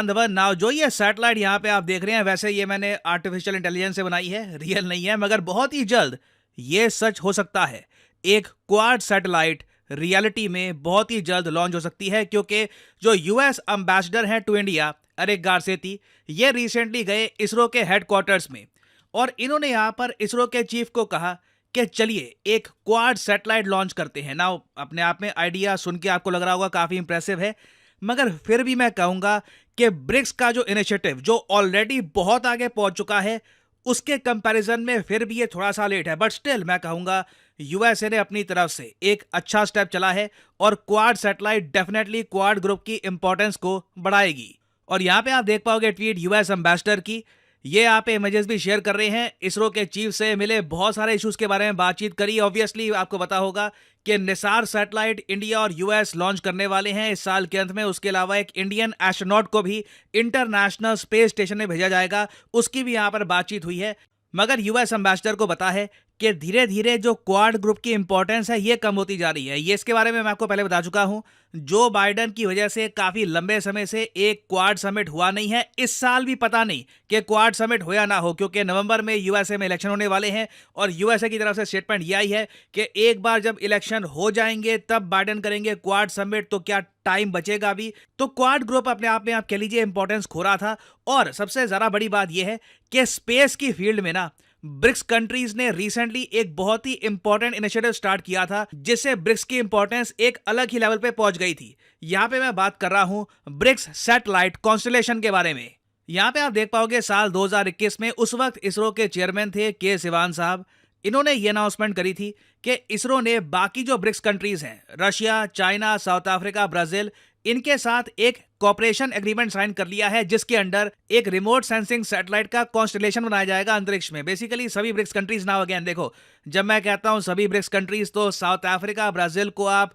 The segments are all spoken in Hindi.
बांधवन नाउ जो ये सैटेलाइट यहाँ पे आप देख रहे हैं, वैसे ये मैंने आर्टिफिशियल इंटेलिजेंस से बनाई है, रियल नहीं है, मगर बहुत ही जल्द ये सच हो सकता है। एक क्वाड सैटेलाइट रियलिटी में बहुत ही जल्द लॉन्च हो सकती है, क्योंकि जो यूएस एम्बेसडर हैं टू इंडिया अरिक गारसेती, ये रिसेंटली गए इसरो के हेडक्वार्टर्स में और इन्होंने यहाँ पर इसरो के चीफ को कहा कि चलिए एक क्वाड सैटेलाइट लॉन्च करते हैं। नाउ अपने आप में आइडिया सुन के आपको लग रहा होगा काफी इंप्रेसिव है, मगर फिर भी मैं कहूंगा कि ब्रिक्स का जो इनिशिएटिव जो ऑलरेडी बहुत आगे पहुंच चुका है, उसके कंपैरिजन में फिर भी ये थोड़ा सा लेट है। बट स्टिल मैं कहूंगा यूएसए ने अपनी तरफ से एक अच्छा स्टेप चला है और quad satellite definitely quad group की इंपॉर्टेंस को बढ़ाएगी। और यहां पे आप देख पाओगे ट्वीट यूएस एम्बेसडर की, ये आप इमेजेस भी शेयर कर रहे हैं। इसरो के चीफ से मिले, बहुत सारे इश्यूज के बारे में बातचीत करी। ऑब्वियसली आपको पता होगा कि निसार सैटेलाइट इंडिया और यूएस लॉन्च करने वाले हैं इस साल के अंत में। उसके अलावा एक इंडियन एस्ट्रोनॉट को भी इंटरनेशनल स्पेस स्टेशन में भेजा जाएगा, उसकी भी यहां पर बातचीत हुई है। मगर यूएस एम्बेसडर को पता है कि धीरे धीरे जो क्वाड ग्रुप की इंपॉर्टेंस है ये कम होती जा रही है। ये इसके बारे में मैं आपको पहले बता चुका हूं। जो बाइडन की वजह से काफी लंबे समय से एक क्वाड समिट हुआ नहीं है। इस साल भी पता नहीं कि क्वाड समिट हो या ना हो, क्योंकि नवंबर में यूएसए में इलेक्शन होने वाले हैं और यूएसए की तरफ से स्टेटमेंट यह आई है कि एक बार जब इलेक्शन हो जाएंगे तब बाइडन करेंगे क्वाड समिट। तो क्या टाइम बचेगा भी? तो क्वाड ग्रुप अपने आप में आप कह लीजिए इंपॉर्टेंस खो रहा था। और सबसे ज्यादा बड़ी बात यह है कि स्पेस की फील्ड में ना ब्रिक्स कंट्रीज ने रिसेंटली एक बहुत ही इंपॉर्टेंट इनिशिएटिव स्टार्ट किया था, जिससे ब्रिक्स की इंपॉर्टेंस एक अलग ही लेवल पे पहुंच गई थी। यहां पे मैं बात कर रहा हूं ब्रिक्स सैटेलाइट कॉन्स्टलेशन के बारे में। यहां पे आप देख पाओगे साल 2021 में उस वक्त इसरो के चेयरमैन थे के सिवान साहब। इन्होंने ये अनाउंसमेंट करी थी कि इसरो ने बाकी जो ब्रिक्स कंट्रीज हैं, Russia, China, south Africa, Brazil, इनके साथ एक कॉपरेशन एग्रीमेंट साइन कर लिया है, जिसके अंडर एक रिमोट सेंसिंग सैटेलाइट का कॉन्स्टलेशन बनाया जाएगा अंतरिक्ष में। बेसिकली सभी ब्रिक्स कंट्रीज नाउ अगेन देखो, जब मैं कहता हूं सभी ब्रिक्स कंट्रीज, तो साउथ अफ्रीका, ब्राजील को आप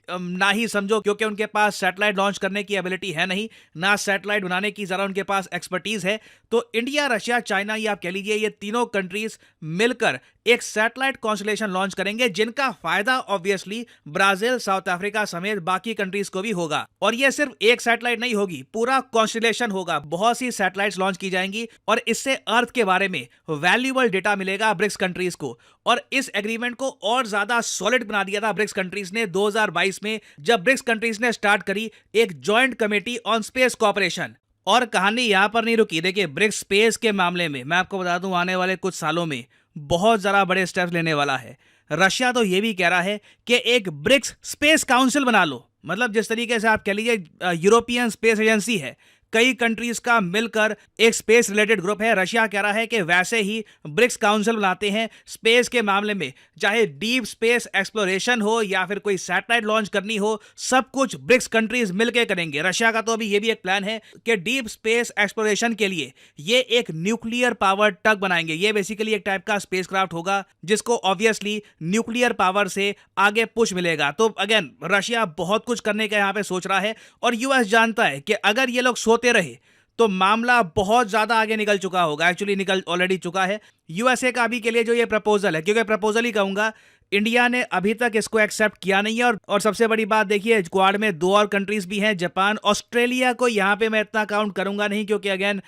ना ही समझो, क्योंकि उनके पास सैटेलाइट लॉन्च करने की एबिलिटी है नहीं, ना सैटेलाइट बनाने की जरा उनके पास एक्सपर्टीज है। तो इंडिया, रशिया, चाइना, ये आप कह लीजिए ये तीनों कंट्रीज मिलकर एक सैटेलाइट कॉन्स्टलेशन लॉन्च करेंगे, जिनका फायदा ऑब्वियसली ब्राजील, साउथ अफ्रीका समेत बाकी कंट्रीज को भी होगा। और ये सिर्फ एक सैटेलाइट नहीं होगी, पूरा कॉन्स्टलेशन होगा। बहुत सी सैटेलाइट्स लॉन्च की जाएंगी और इससे अर्थ के बारे में वैल्यूएबल डेटा मिलेगा ब्रिक्स कंट्रीज को। और इस एग्रीमेंट को और ज्यादा सॉलिड बना दिया था ब्रिक्स कंट्रीज ने 2022 में, जब ब्रिक्स कंट्रीज ने स्टार्ट करी एक joint committee on space cooperation. और कहानी यहां पर नहीं रुकी। देखिए ब्रिक्स स्पेस के मामले में मैं आपको बता दूं, आने वाले कुछ सालों में बहुत जरा बड़े स्टेप्स लेने वाला है। रशिया तो ये भी कह रहा है कि एक ब्रिक्स स्पेस काउंसिल बना लो। मतलब जिस तरीके से आप कह लीजिए यूरोपियन स्पेस एजेंसी है, कई कंट्रीज का मिलकर एक स्पेस रिलेटेड ग्रुप है, रशिया कह रहा है कि वैसे ही ब्रिक्स काउंसिल बनाते हैं स्पेस के मामले में। चाहे डीप स्पेस एक्सप्लोरेशन हो या फिर कोई सैटेलाइट लॉन्च करनी हो, सब कुछ ब्रिक्स कंट्रीज मिलकर करेंगे। रशिया का तो अभी ये भी एक प्लान है कि डीप स्पेस एक्सप्लोरेशन के लिए ये एक न्यूक्लियर पावर टग बनाएंगे। ये बेसिकली एक टाइप का स्पेसक्राफ्ट होगा जिसको ऑब्वियसली न्यूक्लियर पावर से आगे पुश मिलेगा। तो अगेन रशिया बहुत कुछ करने का यहां पे सोच रहा है और यूएस जानता है कि अगर ये लोग सोते रहे तो मामला बहुत ज्यादा आगे निकल चुका होगा। एक्चुअली निकल ऑलरेडी चुका है। यूएसए का अभी के लिए जो ये प्रपोजल है, क्योंकि प्रपोजल ही कहूंगा, इंडिया ने अभी तक इसको एक्सेप्ट किया नहीं है। और सबसे बड़ी बात देखिए, क्वाड में दो और कंट्रीज भी हैं, जापान, ऑस्ट्रेलिया को यहां पे मैं इतना काउंट करूंगा नहीं, क्योंकि अगेन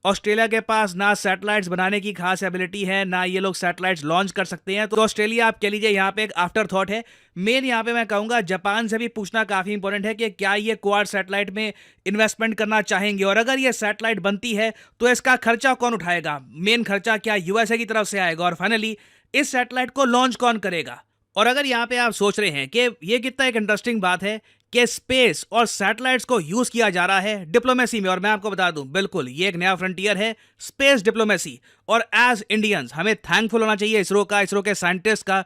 ऑस्ट्रेलिया के पास ना सैटेलाइट्स बनाने की खास एबिलिटी है, ना ये लोग सैटेलाइट्स लॉन्च कर सकते हैं। तो ऑस्ट्रेलिया आप कह लीजिए यहाँ पे एक आफ्टर थॉट है। मेन यहाँ पे मैं कहूँगा जापान से भी पूछना काफ़ी इंपॉर्टेंट है कि क्या ये क्वाड सैटेलाइट में इन्वेस्टमेंट करना चाहेंगे, और अगर ये सैटेलाइट बनती है तो इसका खर्चा कौन उठाएगा? मेन खर्चा क्या यूएसए की तरफ से आएगा? और फाइनली इस सैटेलाइट को लॉन्च कौन करेगा? और अगर यहाँ पे आप सोच रहे हैं कि ये कितना एक इंटरेस्टिंग बात है कि स्पेस और सैटेलाइट्स को यूज किया जा रहा है डिप्लोमेसी में, और मैं आपको बता दूं बिल्कुल ये एक नया फ्रंटियर है स्पेस डिप्लोमेसी। और एज इंडियंस हमें थैंकफुल होना चाहिए इसरो का, इसरो के साइंटिस्ट का,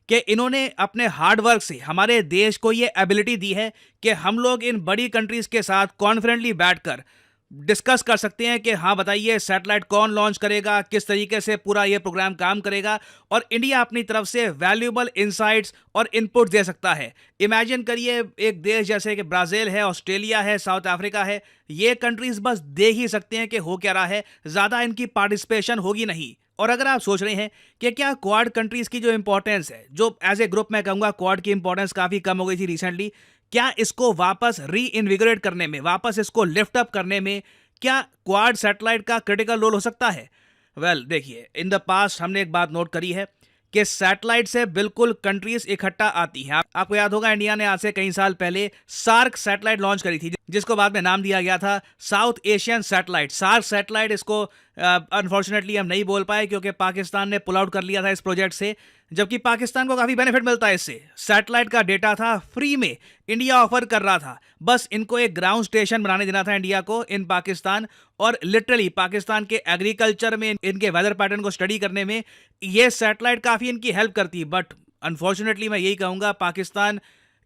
कि इन्होंने अपने हार्ड वर्क से हमारे देश को ये एबिलिटी दी है कि हम लोग इन बड़ी कंट्रीज के साथ कॉन्फिडेंटली बैठकर डिस्कस कर सकते हैं कि हाँ बताइए सैटेलाइट कौन लॉन्च करेगा, किस तरीके से पूरा ये प्रोग्राम काम करेगा। और इंडिया अपनी तरफ से वैल्यूएबल इंसाइट्स और इनपुट दे सकता है। इमेजिन करिए एक देश जैसे कि ब्राजील है, ऑस्ट्रेलिया है, साउथ अफ्रीका है, ये कंट्रीज बस देख ही सकते हैं कि हो क्या रहा है, ज़्यादा इनकी पार्टिसिपेशन होगी नहीं। और अगर आप सोच रहे हैं कि क्या क्वाड कंट्रीज की जो इंपॉर्टेंस है, जो एज ए ग्रुप मैं कहूँगा क्वाड की इंपॉर्टेंस काफ़ी कम हो गई थी रिसेंटली, क्या इसको वापस री इन्विगोरेट करने में, वापस इसको लिफ्ट अप करने में क्या क्वाड सैटेलाइट का क्रिटिकल रोल हो सकता है? वेल, देखिए, इन द पास्ट हमने एक बात नोट करी है कि सैटेलाइट से बिल्कुल कंट्रीज इकट्ठा आती हैं। आपको याद होगा, इंडिया ने आज से कई साल पहले सार्क सैटेलाइट लॉन्च करी थी, जिसको बाद में नाम दिया गया था South Asian satellite. SAARC satellite, इसको अनफॉर्चुनेटली हम नहीं बोल पाए क्योंकि पाकिस्तान ने पुल आउट कर लिया था इस प्रोजेक्ट से, जबकि पाकिस्तान को काफी बेनिफिट मिलता है इससे। सैटेलाइट का डेटा था फ्री में, इंडिया ऑफर कर रहा था, बस इनको एक ग्राउंड स्टेशन बनाने देना था इंडिया को इन पाकिस्तान, और लिटरली पाकिस्तान के एग्रीकल्चर में, इनके वेदर पैटर्न को स्टडी करने में ये सैटेलाइट काफी इनकी हेल्प करती। बट अनफॉर्चुनेटली मैं यही कहूंगा, पाकिस्तान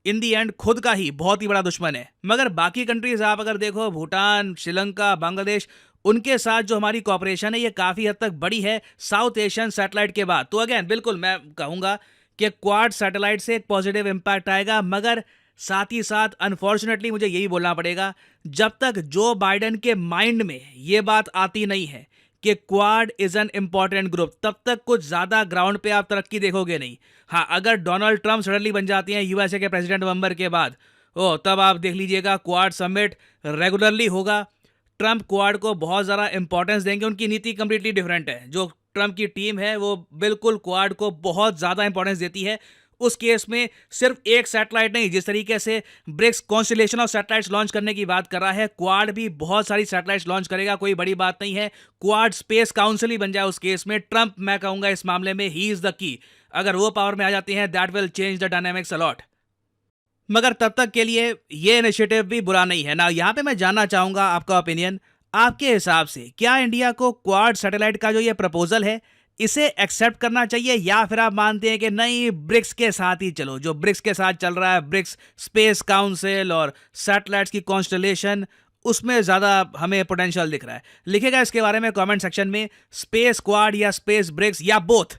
इन दी एंड खुद का ही बहुत ही बड़ा दुश्मन है। मगर बाकी कंट्रीज आप अगर देखो, भूटान, श्रीलंका, बांग्लादेश, उनके साथ जो हमारी कॉपरेशन है ये काफी हद तक बड़ी है साउथ एशियन सैटेलाइट के बाद। तो अगेन बिल्कुल मैं कहूंगा कि क्वाड सैटेलाइट से एक पॉजिटिव इंपैक्ट आएगा, मगर साथ ही साथ अनफॉर्चुनेटली मुझे यही बोलना पड़ेगा, जब तक जो बाइडेन के माइंड में ये बात आती नहीं है कि quad is an important group, तब तक कुछ ज्यादा ग्राउंड पे आप तरक्की देखोगे नहीं। हाँ, अगर डोनाल्ड ट्रंप सडनली बन जाती हैं यूएसए के प्रेसिडेंट नवंबर के बाद, ओ तब आप देख लीजिएगा क्वाड समिट रेगुलरली होगा। ट्रंप क्वाड को बहुत ज़्यादा इंपॉर्टेंस देंगे, उनकी नीति कंप्लीटली डिफरेंट है। जो ट्रंप की टीम है वो बिल्कुल क्वाड को बहुत ज़्यादा इंपॉर्टेंस देती है। उस केस में सिर्फ एक सैटेलाइट नहीं, जिस तरीके से BRICS constellation of satellites launch करने की बात कर रहा है, क्वाड भी बहुत सारी सैटेलाइट्स लॉन्च करेगा, कोई बड़ी बात नहीं है। क्वाड स्पेस काउंसिल ही बन जाए उस केस में। ट्रंप, मैं कहूंगा इस मामले में ही इज द की। अगर वो पावर में आ जाती हैं, that will change the dynamics a lot. मगर तब तक के लिए ये इनिशिएटिव भी बुरा नहीं है ना। यहाँ पे मैं जानना चाहूंगा आपका ओपिनियन। आपके हिसाब से क्या इंडिया को क्वाड सैटेलाइट का जो ये प्रपोजल है, इसे एक्सेप्ट करना चाहिए, या फिर आप मानते हैं कि नहीं, ब्रिक्स के साथ ही चलो, जो ब्रिक्स के साथ चल रहा है, ब्रिक्स स्पेस काउंसिल और सैटेलाइट्स की कॉन्स्टलेशन, उसमें ज़्यादा हमें पोटेंशियल दिख रहा है? लिखेगा इसके बारे में कमेंट सेक्शन में, स्पेस क्वाड या स्पेस ब्रिक्स या बोथ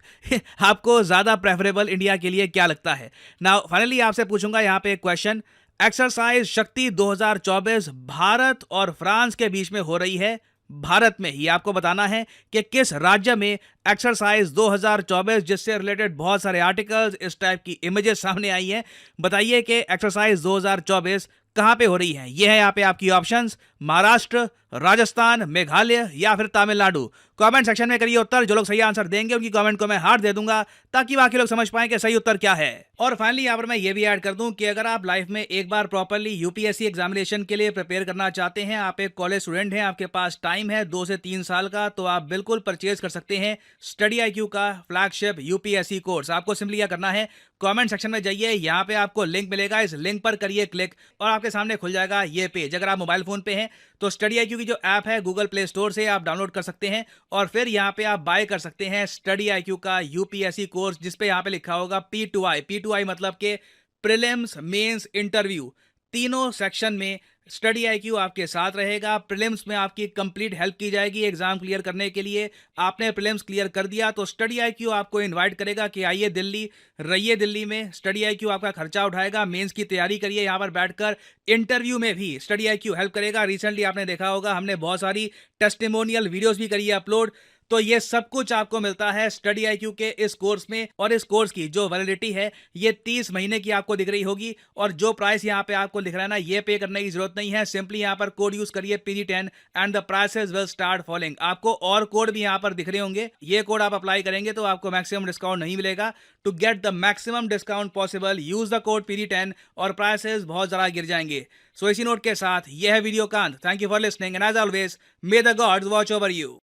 आपको ज़्यादा प्रेफरेबल इंडिया के लिए क्या लगता है? नाउ फाइनली आपसे पूछूंगा यहाँ पे एक क्वेश्चन। एक्सरसाइज शक्ति 2024 भारत और फ्रांस के बीच में हो रही है। भारत में ही आपको बताना है कि किस राज्य में एक्सरसाइज 2024, जिससे रिलेटेड बहुत सारे आर्टिकल्स, इस टाइप की इमेजेस सामने आई हैं। बताइए कि एक्सरसाइज 2024 कहां पे हो रही है। यह है यहाँ पे आपकी ऑप्शंस, महाराष्ट्र, राजस्थान, मेघालय या फिर तमिलनाडु। कमेंट सेक्शन में करिए उत्तर। जो लोग सही आंसर देंगे उनकी कमेंट को मैं हार्ट दे दूंगा, ताकि बाकी लोग समझ पाएं कि सही उत्तर क्या है। और फाइनली यहाँ पर मैं ये भी ऐड कर दूं कि अगर आप लाइफ में एक बार प्रॉपर्ली यूपीएससी एग्जामिनेशन के लिए प्रिपेयर करना चाहते हैं, आप एक कॉलेज स्टूडेंट हैं, आपके पास टाइम है 2 से 3 साल का, तो आप बिल्कुल परचेज कर सकते हैं स्टडी IQ का फ्लैगशिप यूपीएससी कोर्स। आपको सिंपली क्या करना है, कमेंट सेक्शन में जाइए, यहाँ पे आपको लिंक मिलेगा, इस लिंक पर करिए क्लिक और आपके सामने खुल जाएगा ये पेज। अगर आप मोबाइल फोन पे हैं तो स्टडी IQ की जो ऐप है गूगल प्ले स्टोर से आप डाउनलोड कर सकते हैं, और फिर यहाँ पे आप बाय कर सकते हैं स्टडी IQ का यूपीएससी कोर्स, जिसपे यहाँ पे लिखा होगा P2I। P2I मतलब के प्रीलिम्स, मेंस, इंटरव्यू, तीनों सेक्शन में स्टडी IQ आपके साथ रहेगा। प्रीलिम्स में आपकी कंप्लीट हेल्प की जाएगी एग्जाम क्लियर करने के लिए। आपने प्रीलिम्स क्लियर कर दिया तो स्टडी IQ आपको इनवाइट करेगा कि आइए दिल्ली, रहिए दिल्ली में। स्टडी IQ आपका खर्चा उठाएगा, मेंस की तैयारी करिए यहाँ पर बैठकर। इंटरव्यू में भी स्टडी IQ हेल्प करेगा। रिसेंटली आपने देखा होगा, हमने बहुत सारी टेस्टिमोनियल वीडियोस भी करी है अपलोड। तो ये सब कुछ आपको मिलता है स्टडी IQ के इस कोर्स में, और इस कोर्स की जो वैलिडिटी है ये 30 महीने की आपको दिख रही होगी। और जो प्राइस यहाँ पे आपको दिख रहा है ना, ये पे करने की जरूरत नहीं है। सिंपली यहाँ पर कोड यूज करिए PD10 and the prices will start falling. आपको और कोड भी यहाँ पर दिख रहे होंगे, ये कोड आप अप्लाई करेंगे तो आपको मैक्सिमम डिस्काउंट नहीं मिलेगा। To get the maximum discount possible use the code PD10 और प्राइसेस बहुत ज्यादा गिर जाएंगे। सो इसी नोट के साथ यह है वीडियो का अंत। Thank you for listening and as always may the gods watch over you.